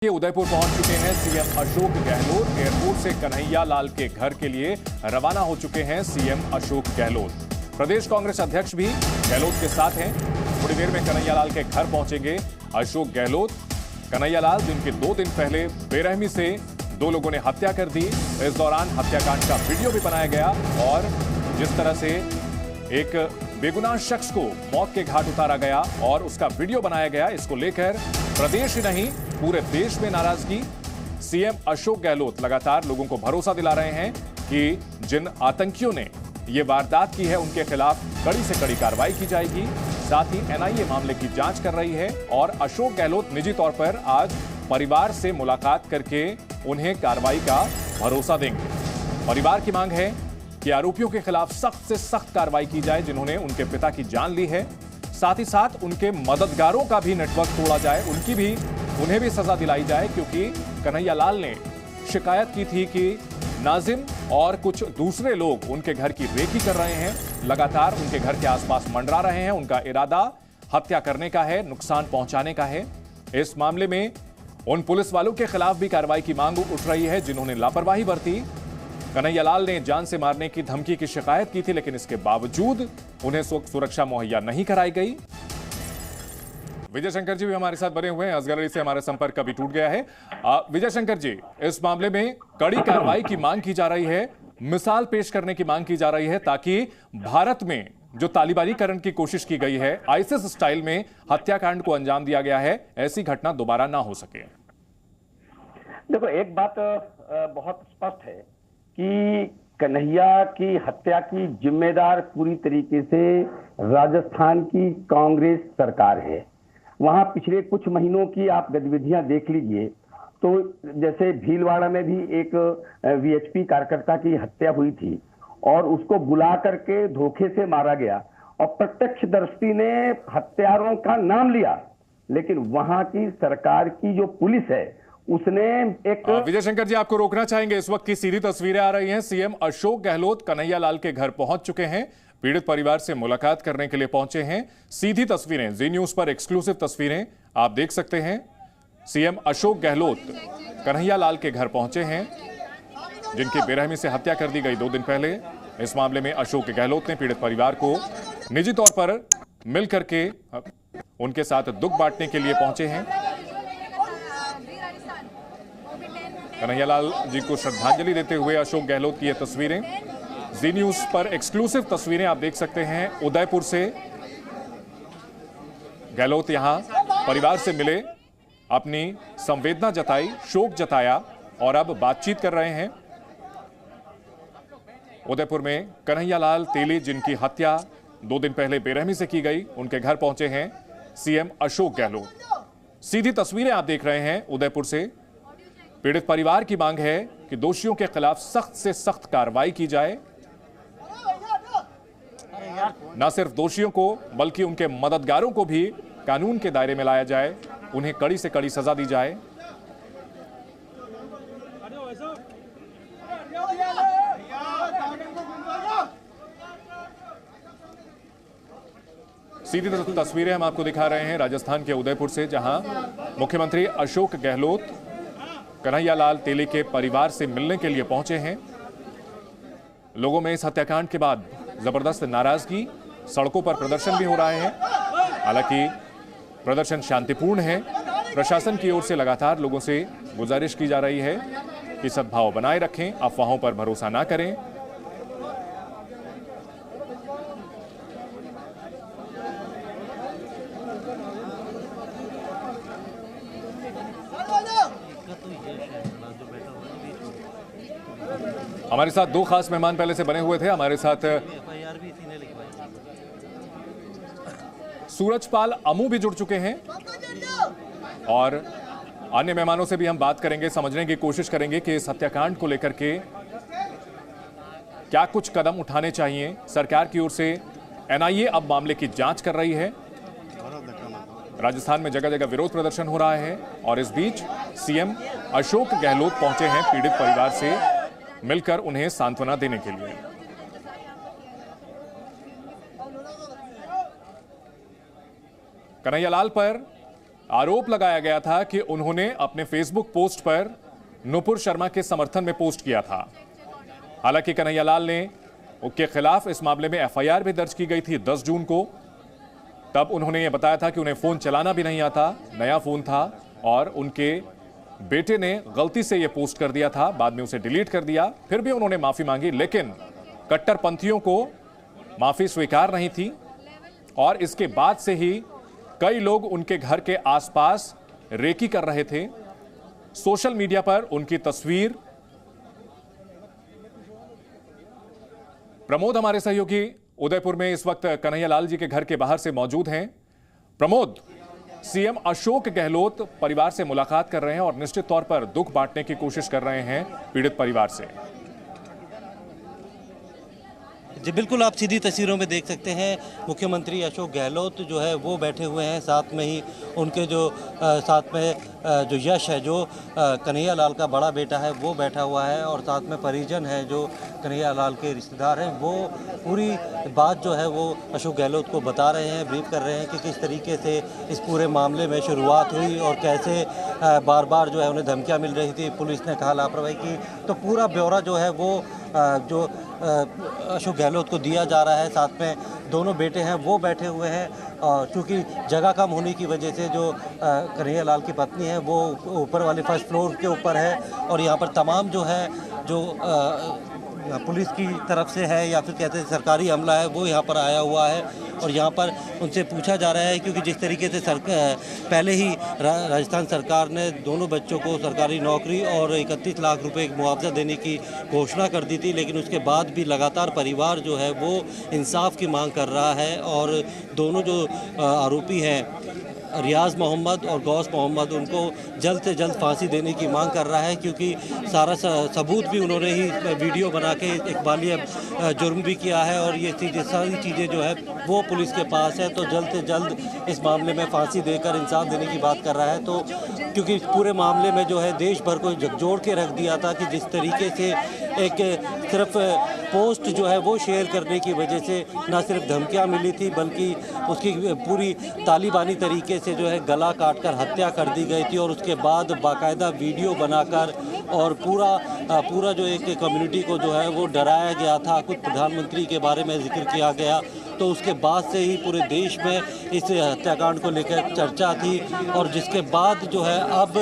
उदयपुर पहुंच चुके हैं सीएम अशोक गहलोत। एयरपोर्ट से कन्हैया लाल के घर के लिए रवाना हो चुके हैं सीएम अशोक गहलोत। प्रदेश कांग्रेस अध्यक्ष भी गहलोत के साथ हैं। थोड़ी देर में कन्हैया लाल के घर पहुंचेंगे अशोक गहलोत। कन्हैया लाल जिनके 2 दिन पहले बेरहमी से 2 लोगों ने हत्या कर दी। इस दौरान हत्याकांड का वीडियो भी बनाया गया और जिस तरह से एक बेगुनाह शख्स को मौत के घाट उतारा गया और उसका वीडियो बनाया गया, इसको लेकर प्रदेश ही नहीं पूरे देश में नाराजगी। सीएम अशोक गहलोत लगातार लोगों को भरोसा दिला रहे हैं कि जिन आतंकियों ने ये वारदात की है उनके खिलाफ कड़ी से कड़ी कार्रवाई की जाएगी। साथ ही एनआईए मामले की जांच कर रही है और अशोक गहलोत निजी तौर पर आज परिवार से मुलाकात करके उन्हें कार्रवाई का भरोसा देंगे। परिवार की मांग है कि आरोपियों के खिलाफ सख्त से सख्त कार्रवाई की जाए जिन्होंने उनके पिता की जान ली है। साथ ही साथ उनके मददगारों का भी नेटवर्क तोड़ा जाए, उन्हें भी सजा दिलाई जाए, क्योंकि कन्हैया लाल ने शिकायत की थी कि नाजिम और कुछ दूसरे लोग उनके घर की रेकी कर रहे हैं, लगातार उनके घर के आसपास मंडरा रहे हैं। उनका इरादा हत्या करने का है, नुकसान पहुंचाने का है। इस मामले में उन पुलिस वालों के खिलाफ भी कार्रवाई की मांग उठ रही है जिन्होंने लापरवाही बरती। कन्हैया लाल ने जान से मारने की धमकी की शिकायत की थी, लेकिन इसके बावजूद उन्हें सुरक्षा मुहैया नहीं कराई गई। विजय शंकर जी भी हमारे साथ बने हुए हैं। असगर अली से हमारा संपर्क कभी टूट गया है। विजय शंकर जी, इस मामले में कड़ी कार्रवाई की मांग की जा रही है, मिसाल पेश करने की मांग की जा रही है ताकि भारत में जो तालिबानीकरण की कोशिश की गई है, आईसिस स्टाइल में हत्याकांड को अंजाम दिया गया है, ऐसी घटना दोबारा ना हो सके। देखो, एक बात बहुत स्पष्ट है कि कन्हैया की हत्या की जिम्मेदार पूरी तरीके से राजस्थान की कांग्रेस सरकार है। वहां पिछले कुछ महीनों की आप गतिविधियां देख लीजिए तो जैसे भीलवाड़ा में भी एक वीएचपी कार्यकर्ता की हत्या हुई थी और उसको बुला करके धोखे से मारा गया और प्रत्यक्षदर्शी ने हत्यारों का नाम लिया, लेकिन वहां की सरकार की जो पुलिस है उसने एक विजय शंकर जी, आपको रोकना चाहेंगे। इस वक्त की सीधी तस्वीरें आ रही हैं। सीएम अशोक गहलोत कन्हैया लाल के घर पहुंच चुके हैं, पीड़ित परिवार से मुलाकात करने के लिए पहुंचे हैं। सीधी तस्वीरें, जी न्यूज पर एक्सक्लूसिव तस्वीरें आप देख सकते हैं। सीएम अशोक गहलोत कन्हैया लाल के घर पहुंचे हैं जिनकी बेरहमी से हत्या कर दी गई 2 दिन पहले। इस मामले में अशोक गहलोत ने पीड़ित परिवार को निजी तौर पर मिल करके उनके साथ दुख बांटने के लिए पहुंचे हैं। कन्हैया लाल जी को श्रद्धांजलि देते हुए अशोक गहलोत की ये तस्वीरें, जी न्यूज पर एक्सक्लूसिव तस्वीरें आप देख सकते हैं। उदयपुर से गहलोत यहां परिवार से मिले, अपनी संवेदना जताई, शोक जताया और अब बातचीत कर रहे हैं। उदयपुर में कन्हैया लाल तेली जिनकी हत्या 2 दिन पहले बेरहमी से की गई, उनके घर पहुंचे हैं सीएम अशोक गहलोत। सीधी तस्वीरें आप देख रहे हैं उदयपुर से। पीड़ित परिवार की मांग है कि दोषियों के खिलाफ सख्त से सख्त कार्रवाई की जाए। न सिर्फ दोषियों को बल्कि उनके मददगारों को भी कानून के दायरे में लाया जाए, उन्हें कड़ी से कड़ी सजा दी जाए। सीधी तस्वीरें हम आपको दिखा रहे हैं राजस्थान के उदयपुर से, जहां मुख्यमंत्री अशोक गहलोत कन्हैया लाल तेली के परिवार से मिलने के लिए पहुंचे हैं। लोगों में इस हत्याकांड के बाद जबरदस्त नाराजगी, सड़कों पर प्रदर्शन भी हो रहे हैं। हालांकि प्रदर्शन शांतिपूर्ण है। प्रशासन की ओर से लगातार लोगों से गुजारिश की जा रही है कि सद्भाव बनाए रखें, अफवाहों पर भरोसा ना करें। हमारे साथ 2 खास मेहमान पहले से बने हुए थे। हमारे साथ सूरजपाल अमू भी जुड़ चुके हैं और अन्य मेहमानों से भी हम बात करेंगे, समझने की कोशिश करेंगे कि इस हत्याकांड को लेकर के क्या कुछ कदम उठाने चाहिए। सरकार की ओर से एनआईए अब मामले की जांच कर रही है। राजस्थान में जगह जगह विरोध प्रदर्शन हो रहा है और इस बीच सीएम अशोक गहलोत पहुंचे हैं पीड़ित परिवार से मिलकर उन्हें सांत्वना देने के लिए। कन्हैया लाल पर आरोप लगाया गया था कि उन्होंने अपने फेसबुक पोस्ट पर नुपुर शर्मा के समर्थन में पोस्ट किया था। हालांकि कन्हैयालाल ने उनके खिलाफ इस मामले में एफआईआर भी दर्ज की गई थी 10 जून को। तब उन्होंने यह बताया था कि उन्हें फोन चलाना भी नहीं आता, नया फोन था और उनके बेटे ने गलती से यह पोस्ट कर दिया था, बाद में उसे डिलीट कर दिया। फिर भी उन्होंने माफी मांगी, लेकिन कट्टरपंथियों को माफी स्वीकार नहीं थी और इसके बाद से ही कई लोग उनके घर के आसपास रेकी कर रहे थे। सोशल मीडिया पर उनकी तस्वीर। प्रमोद हमारे सहयोगी उदयपुर में इस वक्त कन्हैयालाल जी के घर के बाहर से मौजूद हैं। प्रमोद, सीएम अशोक गहलोत परिवार से मुलाकात कर रहे हैं और निश्चित तौर पर दुख बांटने की कोशिश कर रहे हैं पीड़ित परिवार से। जी बिल्कुल, आप सीधी तस्वीरों में देख सकते हैं मुख्यमंत्री अशोक गहलोत जो है वो बैठे हुए हैं, साथ में ही उनके जो साथ में जो यश है, जो कन्हैयालाल का बड़ा बेटा है, वो बैठा हुआ है और साथ में परिजन है जो कन्हैयालाल के रिश्तेदार हैं, वो पूरी बात जो है वो अशोक गहलोत को बता रहे हैं, ब्रीफ कर रहे हैं कि किस तरीके से इस पूरे मामले में शुरुआत हुई और कैसे बार बार जो है उन्हें धमकियाँ मिल रही थी, पुलिस ने कहा लापरवाही की। तो पूरा ब्यौरा जो है वो जो अशोक गहलोत को दिया जा रहा है। साथ में दोनों बेटे हैं वो बैठे हुए हैं और चूँकि जगह कम होने की वजह से जो कन्हैयालाल की पत्नी है वो ऊपर वाले फर्स्ट फ्लोर के ऊपर है और यहाँ पर तमाम जो है जो पुलिस की तरफ से है या फिर कहते हैं सरकारी अमला है वो यहाँ पर आया हुआ है और यहाँ पर उनसे पूछा जा रहा है, क्योंकि जिस तरीके से पहले ही राजस्थान सरकार ने दोनों बच्चों को सरकारी नौकरी और 31 लाख रुपए मुआवजा देने की घोषणा कर दी थी, लेकिन उसके बाद भी लगातार परिवार जो है वो इंसाफ की मांग कर रहा है और दोनों जो आरोपी हैं रियाज मोहम्मद और गौस मोहम्मद, उनको जल्द से जल्द फांसी देने की मांग कर रहा है, क्योंकि सारा सबूत भी उन्होंने ही वीडियो बना के इकबालिया जुर्म भी किया है और ये सारी चीज़ें जो है वो पुलिस के पास है। तो जल्द से जल्द इस मामले में फांसी देकर इंसाफ देने की बात कर रहा है। तो क्योंकि इस पूरे मामले में जो है देश भर को झकझोर के रख दिया था कि जिस तरीके से एक सिर्फ पोस्ट जो है वो शेयर करने की वजह से ना सिर्फ धमकियाँ मिली थी बल्कि उसकी पूरी तालिबानी तरीके से जो है गला काटकर हत्या कर दी गई थी और उसके बाद बाकायदा वीडियो बनाकर और पूरा जो एक कम्युनिटी को जो है वो डराया गया था। खुद प्रधानमंत्री के बारे में जिक्र किया गया, तो उसके बाद से ही पूरे देश में इस हत्याकांड को लेकर चर्चा थी और जिसके बाद जो है अब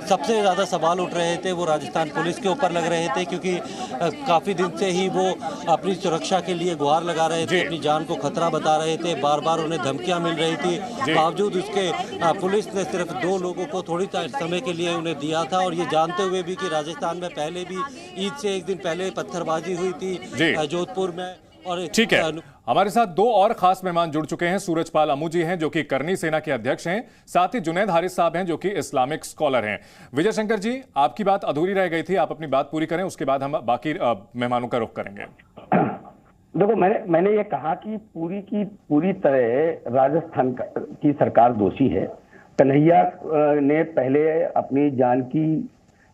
सबसे ज़्यादा सवाल उठ रहे थे वो राजस्थान पुलिस के ऊपर लग रहे थे, क्योंकि काफ़ी दिन से ही वो अपनी सुरक्षा के लिए गुहार लगा रहे थे, अपनी जान को खतरा बता रहे थे, बार बार उन्हें धमकियां मिल रही थी। बावजूद उसके पुलिस ने सिर्फ 2 लोगों को थोड़ी समय के लिए उन्हें दिया था और ये जानते हुए भी कि राजस्थान में पहले भी ईद से एक दिन पहले पत्थरबाजी हुई थी जोधपुर में। और ठीक है, हमारे साथ 2 और खास मेहमान जुड़ चुके हैं। सूरजपाल अमू जी हैं जो कि करनी सेना के अध्यक्ष हैं, साथ ही जुनैद हारिस साहब हैं जो कि इस्लामिक स्कॉलर हैं। विजय शंकर जी, आपकी बात अधूरी रह गई थी, आप अपनी बात पूरी करें, उसके बाद हम बाकी मेहमानों का रुख करेंगे। देखो, मैंने ये कहा कि पूरी तरह राजस्थान की सरकार दोषी है। कन्हैया ने पहले अपनी जान की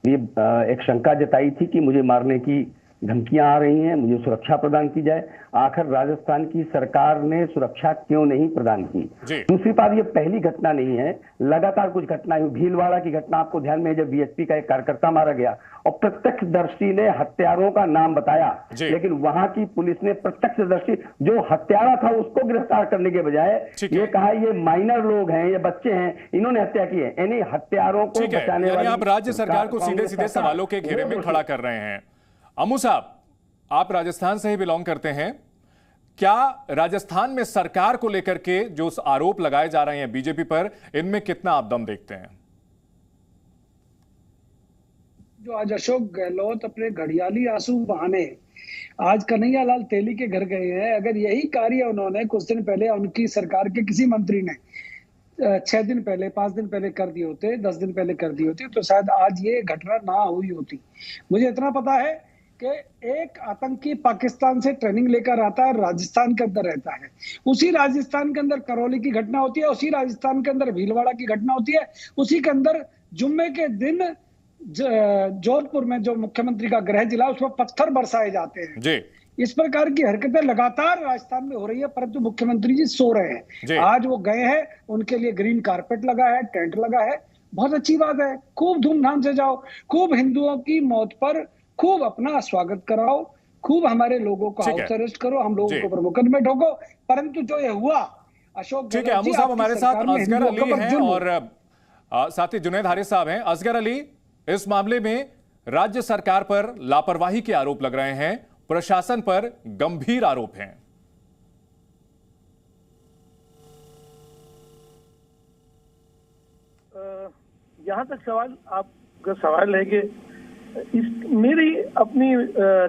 एक शंका जताई थी कि मुझे मारने की धमकियां आ रही हैं, मुझे सुरक्षा प्रदान की जाए। आखिर राजस्थान की सरकार ने सुरक्षा क्यों नहीं प्रदान की? दूसरी बात, ये पहली घटना नहीं है, लगातार कुछ घटनाएं हुई। भीलवाड़ा की घटना आपको ध्यान में है, जब बीएसपी का एक कार्यकर्ता मारा गया और प्रत्यक्षदर्शी ने हत्यारों का नाम बताया, लेकिन वहां की पुलिस ने प्रत्यक्षदर्शी जो हत्यारा था उसको गिरफ्तार करने के बजाय ये कहा ये माइनर लोग हैं, ये बच्चे हैं, इन्होंने हत्या की है। यानी हत्यारों को बचाने वाली आप राज्य सरकार को सीधे सीधे सवालों के घेरे में खड़ा कर रहे हैं। अमू साहब, आप राजस्थान से ही बिलोंग करते हैं, क्या राजस्थान में सरकार को लेकर के जो आरोप लगाए जा रहे हैं बीजेपी पर, इनमें कितना आप दम देखते हैं? जो आज अशोक गहलोत अपने घड़ियाली आंसू बहाने आज कन्हैयालाल तेली के घर गए हैं, अगर यही कार्य उन्होंने कुछ दिन पहले उनकी सरकार के किसी मंत्री ने 6 दिन पहले, 5 दिन पहले कर दिए होते, 10 दिन पहले कर दिए होते, तो शायद आज ये घटना ना हुई होती। मुझे इतना पता है कि एक आतंकी पाकिस्तान से ट्रेनिंग लेकर आता है, राजस्थान के अंदर रहता है, उसी राजस्थान के अंदर करौली की घटना होती है, उसी राजस्थान के अंदर भीलवाड़ा की घटना होती है, उसी के अंदर जुम्मे के दिन जोधपुर में जो मुख्यमंत्री का गृह जिला, उस पर पत्थर बरसाए जाते हैं। इस प्रकार की हरकतें लगातार राजस्थान में हो रही है, परंतु मुख्यमंत्री जी सो रहे जी। हैं। आज वो गए हैं, उनके लिए ग्रीन कारपेट लगा है, टेंट लगा है, बहुत अच्छी बात है। खूब धूमधाम से जाओ, खूब हिंदुओं की मौत पर खूब अपना स्वागत कराओ, खूब हमारे लोगों को ठीक है। हाउस अरेस्ट करो, हम जी। लोगों को पर मुकदमे ठोको। परंतु जो ये हुआ, अशोक ठीक है, गहलोत अमू जी, साहब आपकी हमारे साथ सरकार में असगर हिंदुओं अली पर हैं जुल्म और साथ ही जुनैद हारिस साहब हैं। असगर अली, इस मामले में राज्य सरकार पर लापरवाही के आरोप लग रहे हैं, प्रशासन पर गंभीर आरोप हैं। यहाँ तक सवाल आपका सवाल है कि मेरी अपनी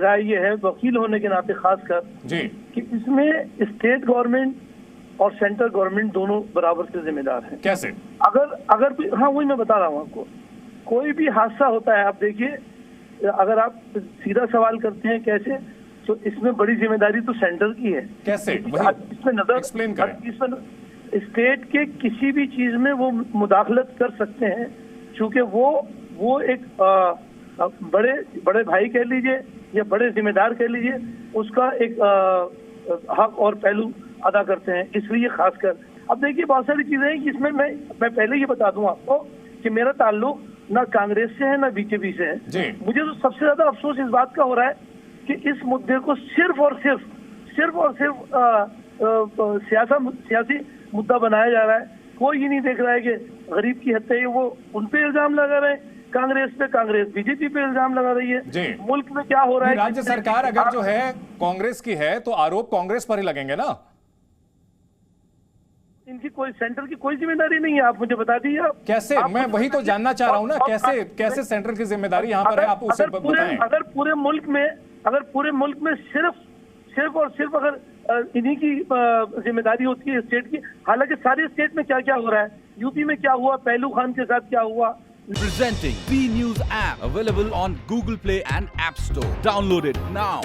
राय ये है, वकील होने के नाते खासकर जी, कि इसमें स्टेट गवर्नमेंट और सेंट्रल गवर्नमेंट दोनों बराबर से जिम्मेदार हैं। कैसे? अगर हाँ, वही मैं बता रहा हूँ आपको। कोई भी हादसा होता है, आप देखिए, अगर आप सीधा सवाल करते हैं कैसे, तो इसमें बड़ी जिम्मेदारी तो सेंटर की है। कैसे? इसमें नजर एक्सप्लेन करें। इसमें स्टेट के किसी भी चीज में वो मुदाखलत कर सकते हैं, क्योंकि वो एक बड़े भाई कह लीजिए या बड़े जिम्मेदार कह लीजिए, उसका एक हक और पहलू अदा करते हैं। इसलिए खासकर अब देखिए, बहुत सारी चीजें हैं जिसमें मैं पहले ये बता दूं आपको कि मेरा ताल्लुक ना कांग्रेस से है ना बीजेपी से है। जी। मुझे तो सबसे ज्यादा अफसोस इस बात का हो रहा है कि इस मुद्दे को सिर्फ और सिर्फ सियासी मुद्दा बनाया जा रहा है। कोई ये नहीं देख रहा है कि गरीब की हत्या है, वो उन पे इल्जाम लगा रहे हैं, कांग्रेस बीजेपी पे इल्जाम लगा रही है। जी। मुल्क में क्या हो रहा है? राज्य सरकार अगर जो है कांग्रेस की है तो आरोप कांग्रेस पर ही लगेंगे ना। इनकी कोई सेंटर की कोई जिम्मेदारी नहीं है, आप मुझे बता दीजिए। आप कैसे? मैं वही तो जानना चाह रहा हूं ना, कैसे सेंट्रल की जिम्मेदारी यहां पर है, आप उसे बताएं। अगर पूरे मुल्क में सिर्फ और सिर्फ अगर इन्हीं की जिम्मेदारी होती है स्टेट की, हालांकि सारे स्टेट में क्या क्या हो रहा है, यूपी में क्या हुआ, पहलू खान के साथ क्या हुआ। Presenting B News app, available on Google Play and App Store. Download it now.